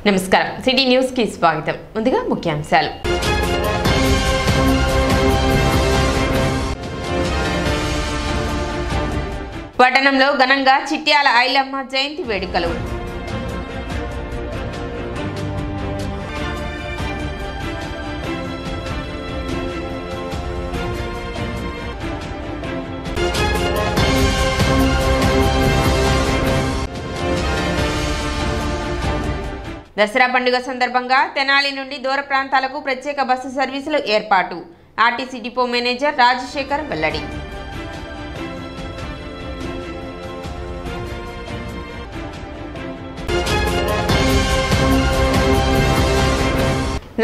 నమస్కారం city news కి స్వాగతం ముందుగా ముఖ్యాంశాలు పట్టణంలో ఘనంగా చిట్యాల ఐలమ్మ జయంతి వేడుకలు దసరా పండుగ సందర్భంగా తెనాలి నుండి దూర ప్రాంతాలకు ప్రత్యేక బస్సు సర్వీసులు ఏర్పాటు ఆర్టీసీ డిపో మేనేజర్ రాజశేఖర్ వెల్లడి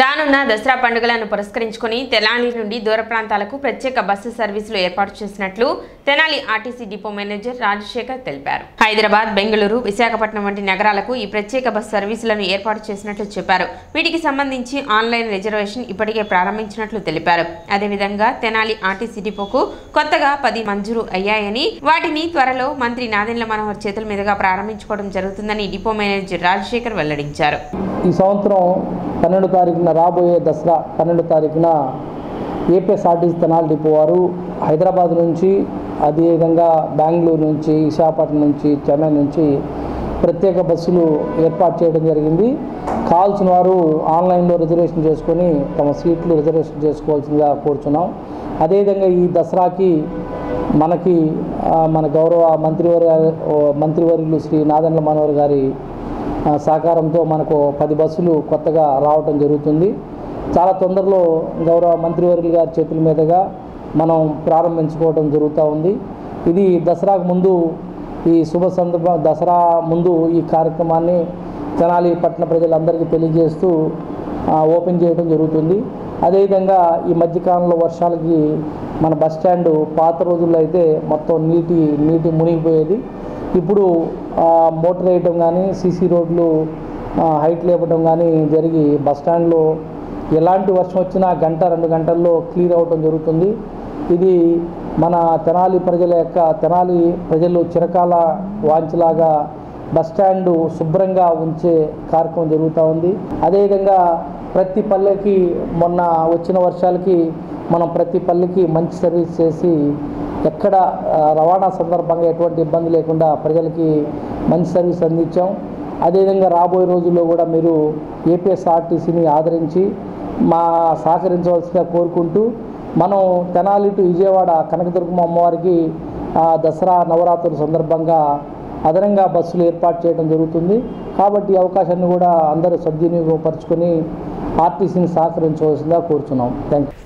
రానున్న దసరా పండుగలను పురస్కరించుకుని తెనాలి నుండి దూర ప్రాంతాలకు ప్రత్యేక బస్సు సర్వీసులు ఏర్పాటు చేసినట్లు Tenali RTC depot manager Rajasekhar తెలిపారు. హైదరాబాద్, బెంగళూరు, విశాఖపట్నం వంటి నగరాలకు ఈ ప్రత్యేక బస్సు సర్వీసులను ఏర్పాటు చేసినట్లు చెప్పారు. వీటికి సంబంధించి ఆన్లైన్ రిజర్వేషన్ ఇప్పటికే ప్రారంభించినట్లు తెలిపారు. అదేవిధంగా తెనాలి ఆర్టీసీ డిపోకు కొత్తగా 10 మంజూరు అయ్యాయని వాటిని త్వరలో మంత్రి నాదెండ్ల మనోహర్ చేతుల మీదుగా ప్రారంభించుకోవడం జరుగుతుందని డిపో మేనేజర్ రాజశేఖర్ వెల్లడించారు. ఈ సంవత్సరం 12 తారీఖున రాబోయే దసరా 12 తారీఖున ఏపీఎస్ఆర్టీసీ తెనాలి డిపో వారు హైదరాబాద్ నుంచి, అదేవిధంగా బెంగళూరు నుంచి, విశాఖపట్నం నుంచి, చెన్నై నుంచి ప్రత్యేక బస్సులు ఏర్పాటు చేయడం జరిగింది. కావాల్సిన వారు ఆన్లైన్లో రిజర్వేషన్ చేసుకొని తమ సీట్లు రిజర్వేషన్ చేసుకోవాల్సిందిగా కోరుచున్నాం. అదేవిధంగా ఈ దసరాకి మనకి మన గౌరవ మంత్రివర్యులు శ్రీ నాదెండ్ల మనోహర్ గారి సహకారంతో మనకు 10 బస్సులు కొత్తగా రావటం జరుగుతుంది. చాలా తొందరలో గౌరవ మంత్రివర్యులు గారి చేతుల మీదుగా మనం ప్రారంభించుకోవడం జరుగుతూ ఉంది. ఇది దసరాకు ముందు ఈ శుభ సందర్భం, దసరా ముందు ఈ కార్యక్రమాన్ని తెనాలి పట్టణ ప్రజలందరికీ తెలియజేస్తూ ఓపెన్ చేయడం జరుగుతుంది. అదేవిధంగా ఈ మధ్యకాలంలో వర్షాలకి మన బస్ స్టాండ్ పాత రోజుల్లో అయితే మొత్తం నీటి మునిగిపోయేది. ఇప్పుడు మోటార్ వేయటం కానీ, సీసీ రోడ్లు హైట్ లేపడం కానీ జరిగి బస్ స్టాండ్లో ఎలాంటి వర్షం వచ్చినా 1-2 గంటల్లో క్లియర్ అవటం జరుగుతుంది. ఇది మన తెనాలి ప్రజలు చిరకాల వాంఛలాగా బస్ స్టాండ్ శుభ్రంగా ఉంచే కార్యక్రమం జరుగుతూ ఉంది. అదేవిధంగా ప్రతి పల్లెకి మొన్న వచ్చిన వర్షాలకి మనం ప్రతి పల్లెకి మంచి సర్వీస్ చేసి ఎక్కడ రవాణా సందర్భంగా ఎటువంటి ఇబ్బంది లేకుండా ప్రజలకి మంచి సర్వీస్ అందించాం. అదేవిధంగా రాబోయే రోజుల్లో కూడా మీరు ఏపీఎస్ఆర్టీసీని ఆదరించి సహకరించవలసిగా కోరుకుంటూ, మనం తెనాలి టు విజయవాడ కనకదుర్గమ్మ అమ్మవారికి దసరా నవరాత్రుల సందర్భంగా అదనంగా బస్సులు ఏర్పాటు చేయడం జరుగుతుంది. కాబట్టి ఈ అవకాశాన్ని కూడా అందరూ సద్వినియోగపరుచుకొని ఆర్టీసీని సహకరించవలసిందిగా కోరుచున్నాం.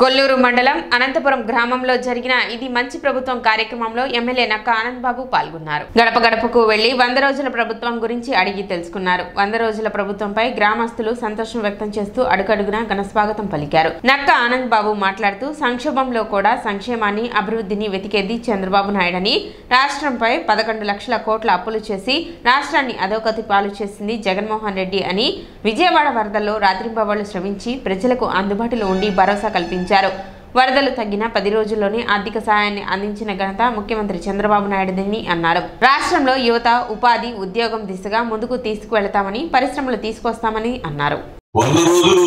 కొల్లూరు మండలం అనంతపురం గ్రామంలో జరిగిన ఇది మంచి ప్రభుత్వం కార్యక్రమంలో ఎమ్మెల్యే నక్క ఆనంద్ బాబు పాల్గొన్నారు. గడప గడపకు వెళ్లి 100 రోజుల ప్రభుత్వం గురించి అడిగి తెలుసుకున్నారు. 100 రోజుల ప్రభుత్వంపై గ్రామస్తులు సంతోషం వ్యక్తం చేస్తూ అడుగడుగునా ఘనస్వాగతం పలికారు. నక్క ఆనంద్ బాబు మాట్లాడుతూ సంక్షోభంలో కూడా సంక్షేమాన్ని, అభివృద్ధిని వెతికేది చంద్రబాబు నాయుడని, రాష్ట్రంపై 11 లక్షల కోట్ల అప్పులు చేసి రాష్ట్రాన్ని అధోగతి పాలు చేసింది జగన్మోహన్ రెడ్డి అని, విజయవాడ వరదల్లో రాత్రింబవళ్లు శ్రమించి ప్రజలకు అందుబాటులో ఉండి భరోసా కల్పించారు. వరదలు తగ్గిన 10 రోజుల్లోనే ఆర్థిక సహాయాన్ని అందించిన ఘనత ముఖ్యమంత్రి చంద్రబాబు నాయుడుదని అన్నారు. రాష్ట్రంలో యువత ఉపాధి, ఉద్యోగం దిశగా ముందుకు తీసుకువెళతామని, పరిశ్రమలు తీసుకొస్తామని అన్నారు. 100 రోజులు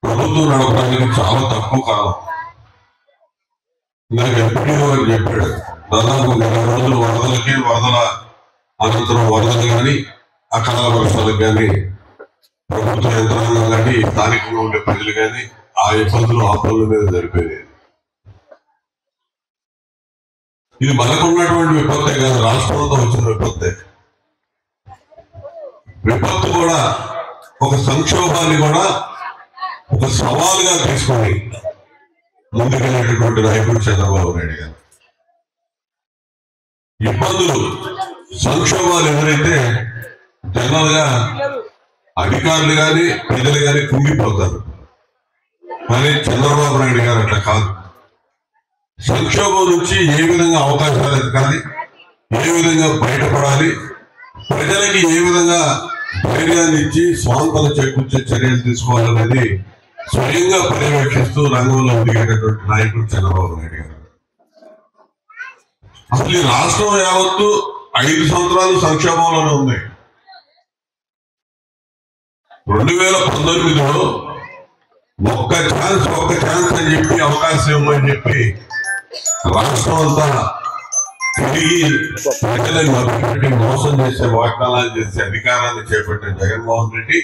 ప్రభుత్వం నడపడానికి చాలా తక్కువ కాలం. నాకు ఎప్పుడో చెప్పాడు, దాదాపు 20 రోజులు వరదల అనంతరం వరదలు కానీ, అకాల వర్షాలకు కానీ, ప్రభుత్వ యంత్రాంగం కానీ, స్థానికంగా ఉండే ప్రజలు కానీ ఆ ఇబ్బందులు ఆపదల మీద జరిపేది. ఇది మనకున్నటువంటి విపత్తే కాదు, రాష్ట్రంతో వచ్చిన విపత్తే. విపత్తు కూడా ఒక సంక్షోభాన్ని కూడా ఒక సవాలుగా తీసుకొని ముందుకెళ్ళేటటువంటి నాయకుడు చంద్రబాబు నాయుడు గారు. ఇబ్బందులు, సంక్షోభాలు ఎవరైతే జనరల్ గా అధికారులు కానీ, ప్రజలు కానీ కుంగిపోతారు. కానీ చంద్రబాబు నాయుడు గారు అట్లా కాదు. సంక్షోభం నుంచి ఏ విధంగా అవకాశాలు ఎదగాలి, ఏ విధంగా బయటపడాలి, ప్రజలకి ఏ విధంగా ధైర్యాన్ని ఇచ్చి స్వాంతన చేకూర్చే చర్యలు తీసుకోవాలనేది స్వయంగా పర్యవేక్షిస్తూ రంగంలో దిగేటటువంటి నాయకుడు చంద్రబాబు నాయుడు గారు. అసలు ఈ రాష్ట్రం యావత్తు 5 సంవత్సరాలు సంక్షేమంలోనే ఉంది. 2019లో ఒక్క ఛాన్స్ అని చెప్పి అవకాశం ఇవ్వమని చెప్పి రాష్ట్రం అంతా తిరిగి ప్రజలను మభ్యపెట్టి మోసం చేసే వాగ్దానాలు చేసే అధికారాన్ని చేపట్టిన జగన్మోహన్ రెడ్డి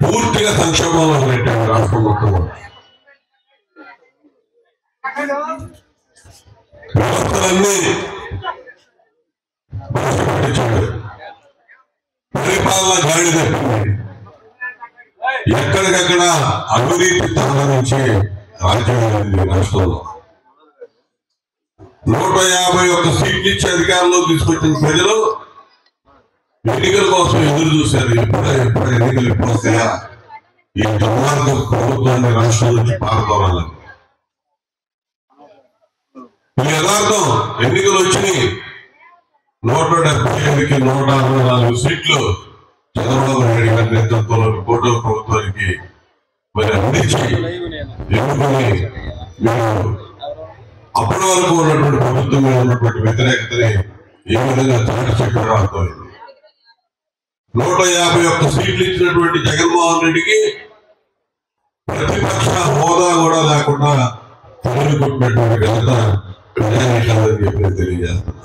పూర్తిగా సంక్షోభంలో ఉన్నటువంటి రాష్ట్రం మొత్తం వ్యవస్థలన్నీ పరిపాలన గాడి తప్పింది. ఎక్కడికక్కడ అవినీతి తరలించి రాజ్యం రాష్ట్రంలో 151 సీట్లు ఇచ్చి అధికారంలో తీసుకొచ్చిన ప్రజలు ఎన్నికల కోసం ఎదురు చూశారు. ఎప్పుడు ఎన్నికలు ఎప్పుడు వస్తాయా ఈ దుర్మార్గ ప్రభుత్వాన్ని రాష్ట్రం నుంచి పాల్గొనాలని. ఈ యథార్థం ఎన్నికలు వచ్చినాయి. 175కి 164 సీట్లు చంద్రబాబు నాయుడు గారి నేతృత్వంలో కూటమి ప్రభుత్వానికి మరి అందించి ఎన్నుకొని మీరు అప్పటి వరకు ఉన్నటువంటి ప్రభుత్వం మీద ఉన్నటువంటి వ్యతిరేకతని ఏ విధంగా చాటి చెప్పడం అర్థమైంది. 151 సీట్లు ఇచ్చినటువంటి జగన్మోహన్ రెడ్డికి ప్రతిపక్ష హోదా కూడా లేకుండా తొలగిపోయినటువంటి ఘనత ప్రజానీకాలని చెప్పి తెలియజేస్తున్నారు.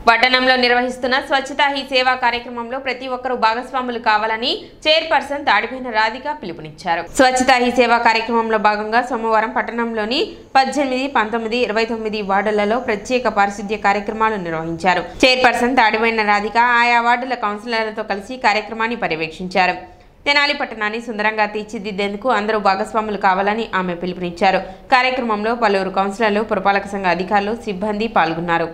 పట్టణంలో నిర్వహిస్తున్న స్వచ్ఛతా హీ సేవా కార్యక్రమంలో ప్రతి ఒక్కరూ భాగస్వాములు కావాలని చైర్పర్సన్ తాడిపోయిన రాధిక పిలుపునిచ్చారు. స్వచ్ఛతా హీ సేవా కార్యక్రమంలో భాగంగా సోమవారం పట్టణంలోని 18, 19, 29 వార్డులలో ప్రత్యేక పారిశుద్ధ్య కార్యక్రమాలు నిర్వహించారు. చైర్పర్సన్ తాడిపోయిన రాధిక ఆయా వార్డుల కౌన్సిలర్లతో కలిసి కార్యక్రమాన్ని పర్యవేక్షించారు. తెనాలి పట్టణాన్ని సుందరంగా తీర్చిదిద్దేందుకు అందరూ భాగస్వాములు కావాలని ఆమె పిలుపునిచ్చారు. కార్యక్రమంలో పలువురు కౌన్సిలర్లు, పురపాలక సంఘ అధికారులు, సిబ్బంది పాల్గొన్నారు.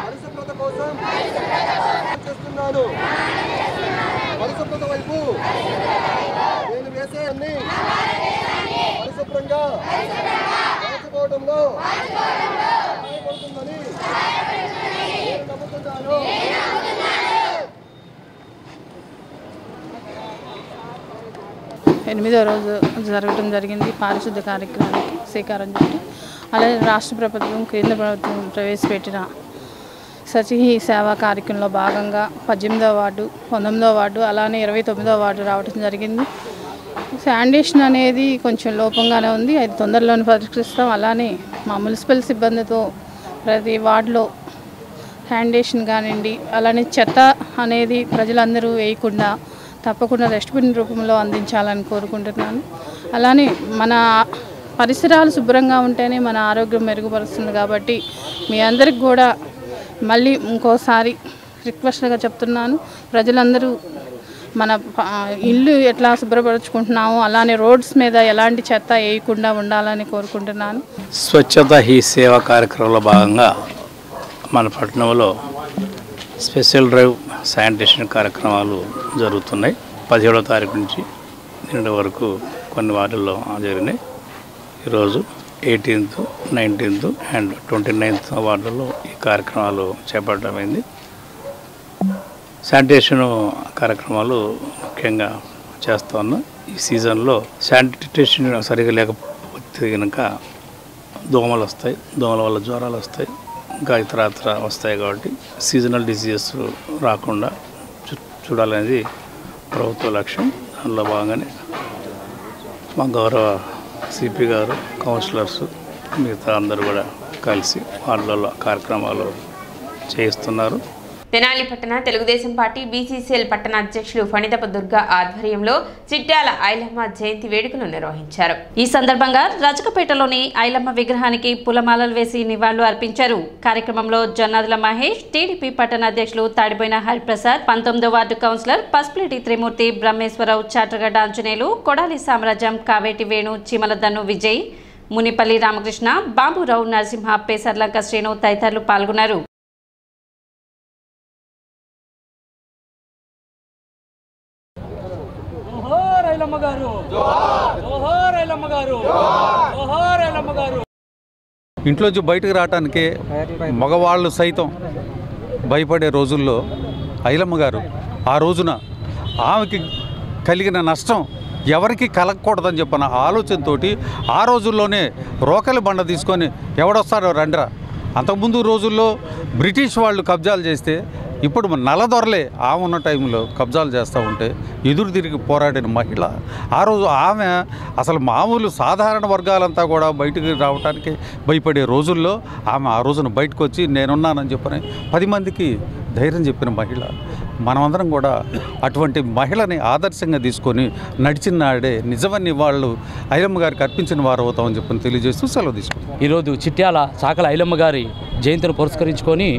పరిశుభ్రత కోసం చేస్తున్నాను. పరిశుభ్రత వైపు నేను వేసే అన్ని పరిశుభ్రంగా మార్చుకోవడంలో సహాయపడుతుందని నేను నమ్ముతున్నాను. ఎనిమిదో రోజు జరగడం జరిగింది. పారిశుద్ధ్య కార్యక్రమానికి శ్రీకారం చుట్టి అలాగే రాష్ట్ర ప్రభుత్వం, కేంద్ర ప్రభుత్వం ప్రవేశపెట్టిన స్వచ్ఛ హీ సేవా కార్యక్రమంలో భాగంగా 18వ వార్డు, 19వ వార్డు, అలానే 29వ వార్డు రావడం జరిగింది. శానిటేషన్ అనేది కొంచెం లోపంగానే ఉంది, అది తొందరలోనే పరిష్కరిస్తాం. అలానే మా మున్సిపల్ సిబ్బందితో ప్రతి వార్డులో శానిటేషన్ కానివ్వండి, అలానే చెత్త అనేది ప్రజలందరూ వేయకుండా తప్పకుండా డస్ట్బిన్ రూపంలో అందించాలని కోరుకుంటున్నాను. అలానే మన పరిసరాలు శుభ్రంగా ఉంటేనే మన ఆరోగ్యం మెరుగుపరుస్తుంది. కాబట్టి మీ అందరికి కూడా మళ్ళీ ఇంకోసారి రిక్వెస్ట్గా చెప్తున్నాను, ప్రజలందరూ మన ఇల్లు ఎట్లా శుభ్రపరుచుకుంటున్నాము అలానే రోడ్స్ మీద ఎలాంటి చెత్త వేయకుండా ఉండాలని కోరుకుంటున్నాను. స్వచ్ఛత హీ సేవా కార్యక్రమంలో భాగంగా మన పట్టణంలో స్పెషల్ డ్రైవ్ శానిటేషన్ కార్యక్రమాలు జరుగుతున్నాయి. 17వ తారీఖు నుంచి నిన్నటి వరకు కొన్ని వార్డుల్లో జరిగినాయి. ఈరోజు 18th, 19th అండ్ 29th వార్డుల్లో ఈ కార్యక్రమాలు చేపట్టమైంది. శానిటేషన్ కార్యక్రమాలు ముఖ్యంగా చేస్తూ ఉన్నాం. ఈ సీజన్లో శానిటేషన్ సరిగా లేకపోతే కనుక దోమలు వస్తాయి, దోమల వల్ల జ్వరాలు వస్తాయి, ఇంకా ఇతర వస్తాయి. కాబట్టి సీజనల్ డిసీజెస్ రాకుండా చూడాలనేది ప్రభుత్వ లక్ష్యం. దానిలో భాగంగానే మా గౌరవ సిపి గారు, కౌన్సిలర్స్, మిగతా అందరూ కూడా కలిసి వార్డులలో కార్యక్రమాలు చేయిస్తున్నారు. తెనాలి పట్టణ తెలుగుదేశం పార్టీ బీసీసీఎల్ పట్టణ అధ్యక్షులు ఫణిదప దుర్గా ఆధ్వర్యంలో చిట్యాల ఐలమ్మ జయంతి వేడుకలు నిర్వహించారు. ఈ సందర్భంగా రజకపేటలోని ఐలమ్మ విగ్రహానికి పూలమాలలు వేసి నివాళులు అర్పించారు. కార్యక్రమంలో జొన్నాదుల మహేష్, టీడీపీ పట్టణ అధ్యక్షులు తాడిపోయిన హరిప్రసాద్, 19వ వార్డు కౌన్సిలర్ పసుపులేటి త్రిమూర్తి, బ్రహ్మేశ్వరరావు, చాట్రగడ్డ ఆంజనేయులు, కొడాలి సామ్రాజ్యం, కావేటి వేణు, చీమలదన్ను విజయ్, మునిపల్లి రామకృష్ణ, బాబురావు, నరసింహ, పేసర్లంక శ్రీను తదితరులు పాల్గొన్నారు. ఇంట్లోంచి బయటకు రావటానికి మగవాళ్ళు సైతం భయపడే రోజుల్లో ఐలమ్మ గారు ఆ రోజున ఆమెకి కలిగిన నష్టం ఎవరికి కలగకూడదని చెప్పిన ఆలోచనతో ఆ రోజుల్లోనే రోకలి బండ తీసుకొని ఎవడొస్తారో రండ్రా. అంతకుముందు రోజుల్లో బ్రిటిష్ వాళ్ళు కబ్జాలు చేస్తే ఇప్పుడు నల్లదొరలే ఆమె ఉన్న టైంలో కబ్జాలు చేస్తూ ఉంటే ఎదురు తిరిగి పోరాడిన మహిళ ఆ రోజు ఆమె అసలు మామూలు సాధారణ వర్గాలంతా కూడా బయటకు రావడానికి భయపడే రోజుల్లో ఆమె ఆ రోజున బయటకు వచ్చి నేనున్నానని చెప్పని 10 మందికి ధైర్యం చెప్పిన మహిళ. మనమందరం కూడా అటువంటి మహిళని ఆదర్శంగా తీసుకొని నడిచిన నాడే నిజమని వాళ్ళు ఐలమ్మ గారికి అర్పించిన వారు అవుతామని చెప్పని తెలియజేస్తూ సెలవు తీసుకుంటాం. ఈరోజు చిట్యాల చాకల ఐలమ్మ గారి జయంతిని పురస్కరించుకొని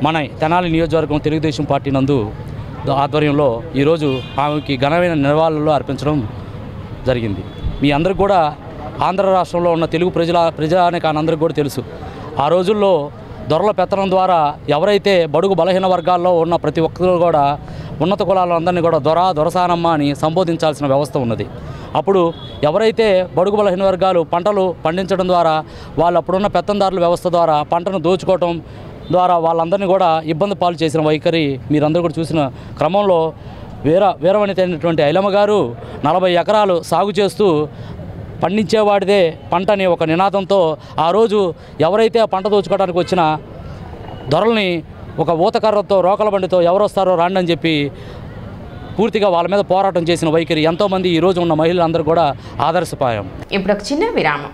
మన తెనాలి నియోజకవర్గం తెలుగుదేశం పార్టీ నందు ఆధ్వర్యంలో ఈరోజు ఆమెకి ఘనమైన నివాళులు అర్పించడం జరిగింది. మీ అందరికి కూడా ఆంధ్ర రాష్ట్రంలో ఉన్న తెలుగు ప్రజానికి అందరికీ కూడా తెలుసు, ఆ రోజుల్లో దొరల పెత్తనం ద్వారా ఎవరైతే బడుగు బలహీన వర్గాల్లో ఉన్న ప్రతి ఒక్కరు కూడా ఉన్నత కులాలందరినీ కూడా దొరసానమ్మ అని సంబోధించాల్సిన వ్యవస్థ ఉన్నది. అప్పుడు ఎవరైతే బడుగు బలహీన వర్గాలు పంటలు పండించడం ద్వారా వాళ్ళు అప్పుడున్న పెత్తందారుల వ్యవస్థ ద్వారా పంటను దోచుకోవటం ద్వారా వాళ్ళందరినీ కూడా ఇబ్బంది పాలు చేసిన వైఖరి మీరందరూ కూడా చూసిన క్రమంలో వీరవనిత అయినటువంటి ఐలమ్మ గారు 40 ఎకరాలు సాగు చేస్తూ పండించేవాడిదే పంట అనే ఒక నినాదంతో ఆ రోజు ఎవరైతే ఆ పంట దోచుకోవడానికి వచ్చిన దొరల్ని ఒక ఊతకర్రతో రోకల బండితో ఎవరు వస్తారో రాండి అని చెప్పి పూర్తిగా వాళ్ళ మీద పోరాటం చేసిన వైఖరి ఎంతోమంది ఈరోజు ఉన్న మహిళలందరూ కూడా ఆదర్శపాయం. ఇప్పుడు ఒక చిన్న విరామం.